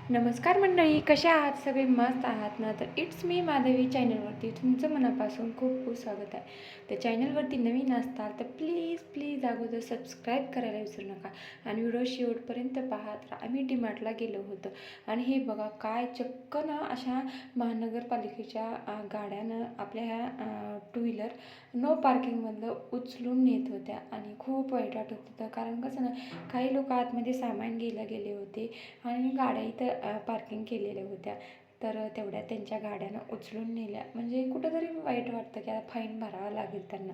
नमस्कार मंडळी, कशा आहात? सगळे मस्त आहात ना? तर इट्स मी माधवी चॅनलवरती तुमचं मनापासून खूप खूप स्वागत आहे. तर चॅनलवरती नवीन असताल तर प्लीज प्लीज अगोदर सबस्क्राईब करायला विसरू नका आणि व्हिडिओ शेवटपर्यंत पाहत राहा. आम्ही डीमार्टला गेलो होतो आणि हे बघा काय चक्क ना अशा महानगरपालिकेच्या गाड्यानं आपल्या ह्या टू व्हीलर नो पार्किंगमधलं उचलून नेत होत्या आणि खूप वाईट वाटत होतं. कारण कसं ना, काही लोक आतमध्ये सामान घ्यायला गेले होते आणि गाड्या इथं पार्किंग केलेल्या होत्या. तर तेवढ्या त्यांच्या गाड्यानं उचलून नेल्या. म्हणजे कुठंतरी वाईट वाटतं की आता फाईन भरावा लागेल त्यांना.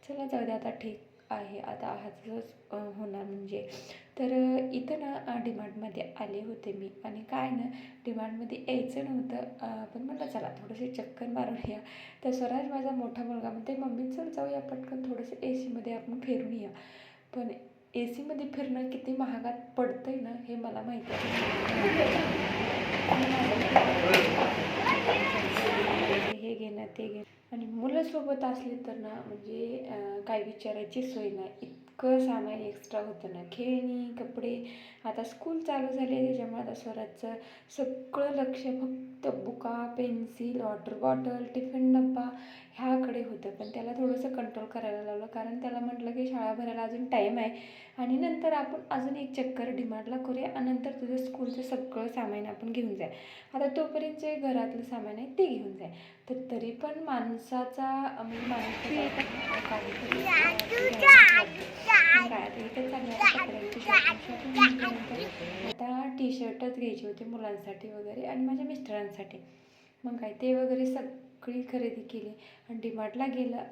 चला जाऊ दे, आता ठीक आहे, आता आजच होणार म्हणजे. तर इथं ना डीमार्टमध्ये आले होते मी आणि काय ना, डीमार्टमध्ये यायचं नव्हतं, पण म्हटलं चला थोडंसे चक्कर मारून या. तर स्वराज माझा मोठा मुलगा म्हणते, मम्मी चल जाऊया पटकन थोडंसं ए सीमध्ये आपण फिरून या. पण ए सीमध्ये फिरणं किती महागात पडतंय ना हे मला माहिती आहे. हे घेणं ते घेणं आणि मुलं सोबत असली तर ना म्हणजे काय विचारायची सोय नाही. इतकं सामान एक्स्ट्रा होतं ना, खेळणी, कपडे. आता स्कूल चालू झाली आहे त्याच्यामुळे आता स्वराजचं सगळं लक्ष फक्त बुका, पेन्सिल, वॉटर बॉटल, टिफिन डब्बा ह्याकडे होतं. पण त्याला थोडंसं कंट्रोल करायला लावलं, कारण त्याला म्हटलं की शाळा भरायला अजून टाईम आहे आणि नंतर आपण अजून एक चक्कर डीमार्टला करूया आणि नंतर तुझं स्कूलचं सगळं सामान आपण घेऊन जाय. आता तोपर्यंत जे घरातलं सामान आहे ते घेऊन जाय. तर तरी पण माणसाचा म्हणजे माणसाचा काहीतरी काय इथं चांगल्या कपड्यांची शॉपिंग आता टी शर्टच घ्यायचे होते मुलांसाठी वगैरे आणि माझ्या मिस्टरांसाठी. मग काय ते वगैरे सगळी खरेदी केली आणि डीमार्टला गेलं.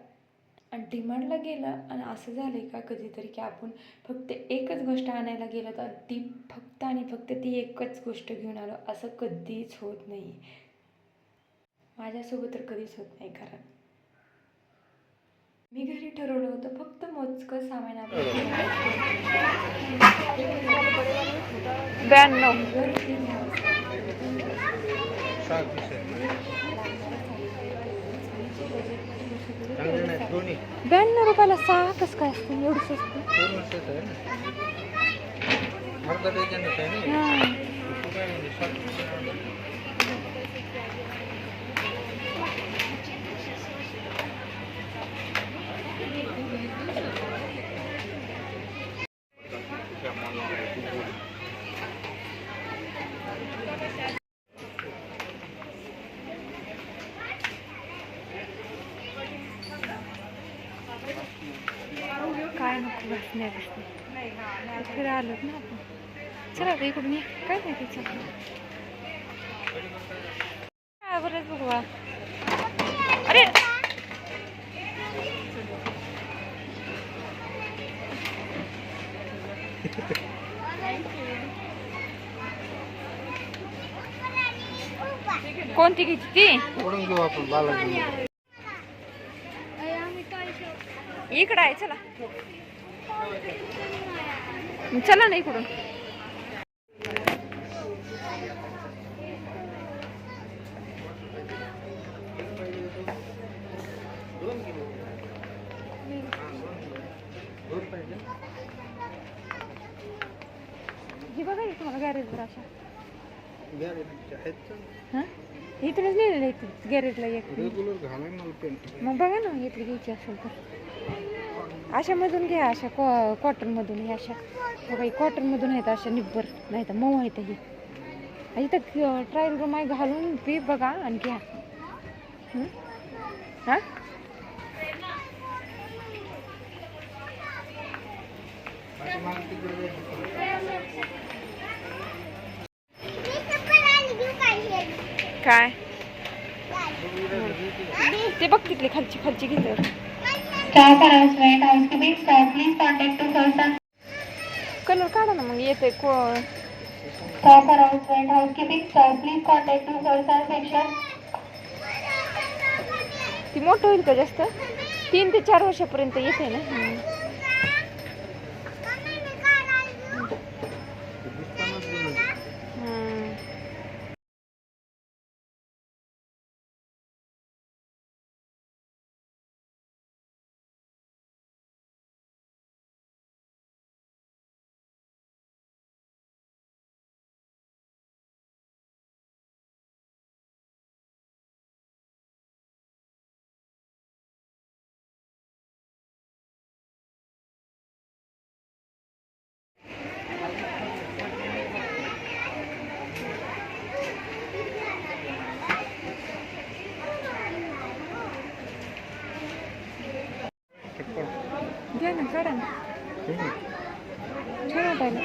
आणि डीमार्टला गेलं आणि असं झालं आहे का कधीतरी की आपण फक्त एकच गोष्ट आणायला गेलो तर ती फक्त आणि फक्त ती एकच गोष्ट घेऊन आलो, असं कधीच होत नाही. माझ्यासोबत तर कधीच होत नाही. कारण मी घरी ठरवलं होतं फक्त मोजकं सामान आपलं 92 रुपयाला 6 कसं काय असतं एवढं स्वस्त? काय नको बसण्यापासून फिर आलो ना आपण. चला आता इकडून काय नाही तिचं काय बरंच बघू. अरे कोणती घ्यायची ती? घेऊ आपण बालाजी. इकडं आहे, चला चला ना इकडून. ही बघा तुम्हाला गॅरेजवर अशा हां इथूनच लिहिलेलं आहे गॅरेजला एक. मग बघा ना इथली घ्यायची असेल तर अशामधून घ्या, अशा कॉटनमधून. हे अशा बघा, कॉटनमधून आहेत अशा निब्बर, नाही तर मऊ आहेत. ही इथं ट्रायल रूम आहे, घालून पी बघा आणि घ्या. हां काय ते बघ तिथली खालची खालची घेतलं. कलर काढा ना मग येते ती मोठं होईल का जास्त? 3 ते 4 वर्षापर्यंत येते ना. काढा ना छान वाटायला.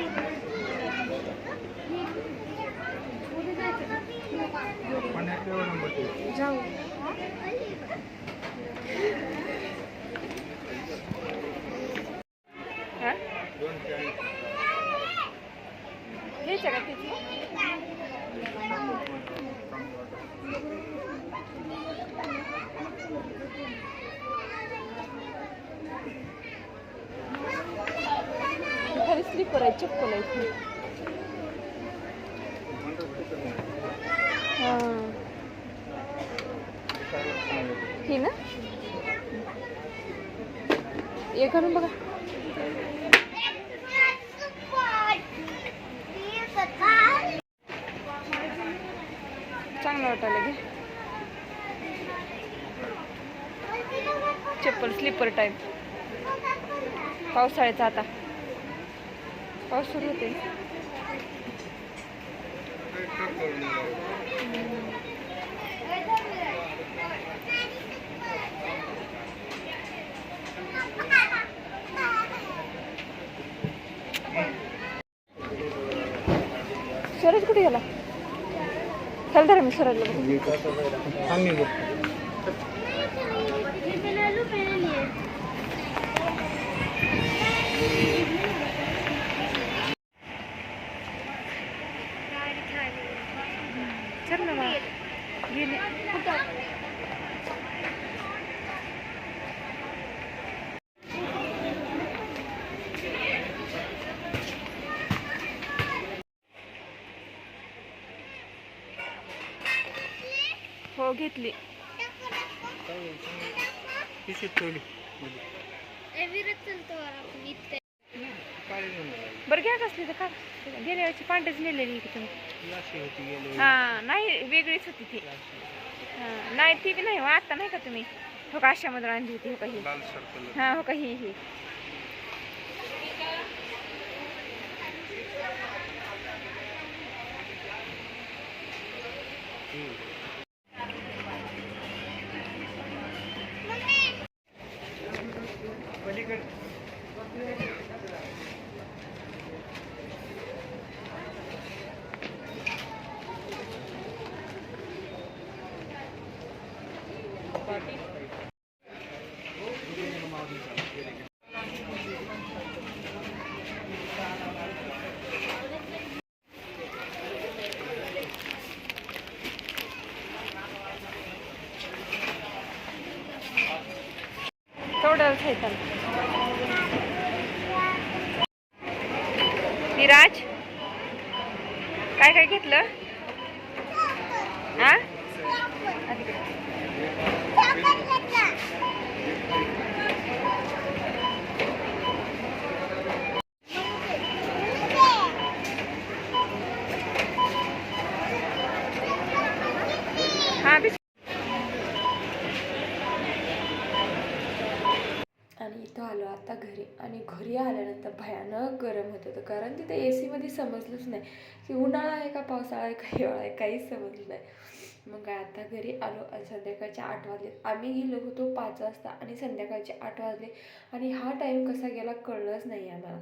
जाऊ हा घ्यायचं का तिची खाली स्लीपर आहे चप्पल आहे ती. हां ही ना हे घालून बघा. चांगलं वाटायला घे चप्पल स्लीपर टाईप. पावसाळ्याचा आता पाऊस सुरू होते. सूरज कुठे गेला? चल धरा मी सूरजला बघू. चल ना मग गेले हो घेतली. बरं घ्या कसली तर का गेल्या वेळची पांढरीच नेलेली की तुम्ही. हां नाही वेगळीच होती ती. हां नाही ती बी नाही हो आता नाही का तुम्ही हो का अशामध्ये आणली होती हो का ही. हां हो का ही तेवढंच आहे. विराज काय काय घेतलं? हा आणि इथं आलो आता घरी. आणि घरी आल्यानंतर भयानक गरम होत होतं कारण तिथं AC मध्ये समजलंच नाही की उन्हाळा आहे का पावसाळा आहे का हिवाळा आहे काहीच समजलं नाही. मग काय आता घरी आलो आणि संध्याकाळचे 8 वाजले. आम्ही गेलो होतो 5 वाजता आणि संध्याकाळचे 8 वाजले आणि हा टाईम कसा गेला कळलंच नाही आम्हाला.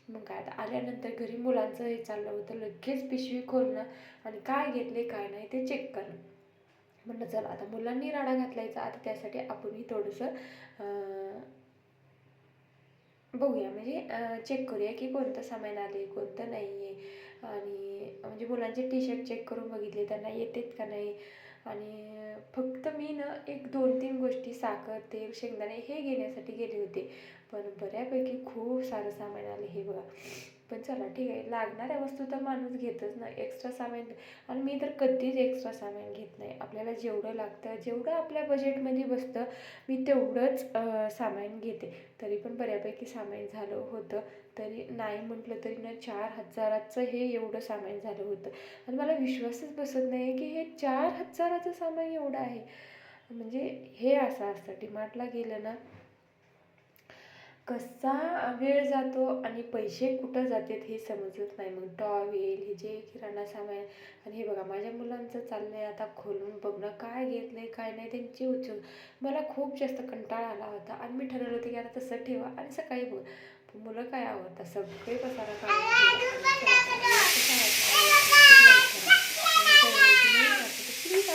मग काय आता आल्यानंतर घरी मुलांचं हे चाललं होतं लगेच पिशवी खोलणं आणि काय घेतले काय नाही ते चेक करणं. म्हणलं चला आता मुलांनी राडा घातलायचा आता त्यासाठी आपणही थोडंसं बघूया म्हणजे चेक करूया की कोणतं सामान आले कोणतं नाही आहे. आणि म्हणजे मुलांचे टी-शर्ट चेक करून बघितले त्यांना येतात का नाही. आणि फक्त मी ना 1-2-3 गोष्टी साखर तेल शेंगदाणे हे घेण्यासाठी गेले होते. पण बऱ्यापैकी खूप सारं सामान आले हे बघा. पण चला ठीक आहे लागणाऱ्या वस्तू तर माणूस घेतच ना एक्स्ट्रा सामान. आणि मी तर कधीच एक्स्ट्रा सामान घेत नाही. आपल्याला जेवढं लागतं जेवढं आपल्या बजेटमध्ये बसतं मी तेवढंच सामान घेते. तरी पण बऱ्यापैकी सामान झालं होतं. तरी नाही म्हटलं तरी ना 4,000चं हे एवढं सामान झालं होतं. आणि मला विश्वासच बसत नाही की हे 4,000चं सामान एवढं आहे. म्हणजे हे असं असतं DMartला गेलं ना कसा वेळ जातो आणि पैसे कुठं जातात हे समजत नाही. मग टॉवेल हे जे किराणा सामान आणि हे बघा माझ्या मुलांचं चाललंय आता खोलून बघणं काय घेतलंय काय नाही त्यांची उचल. मला खूप जास्त कंटाळा आला होता आणि मी ठरवलं होतं की आता तसं ठेवा आणि सकाळी बघ मुलं काय आवडतात सगळे पसारा काढून ठेवा. आणि चला, कसं वाटलं? खूप like करा. आणि चॅनलची नवीन असेल तर प्लीज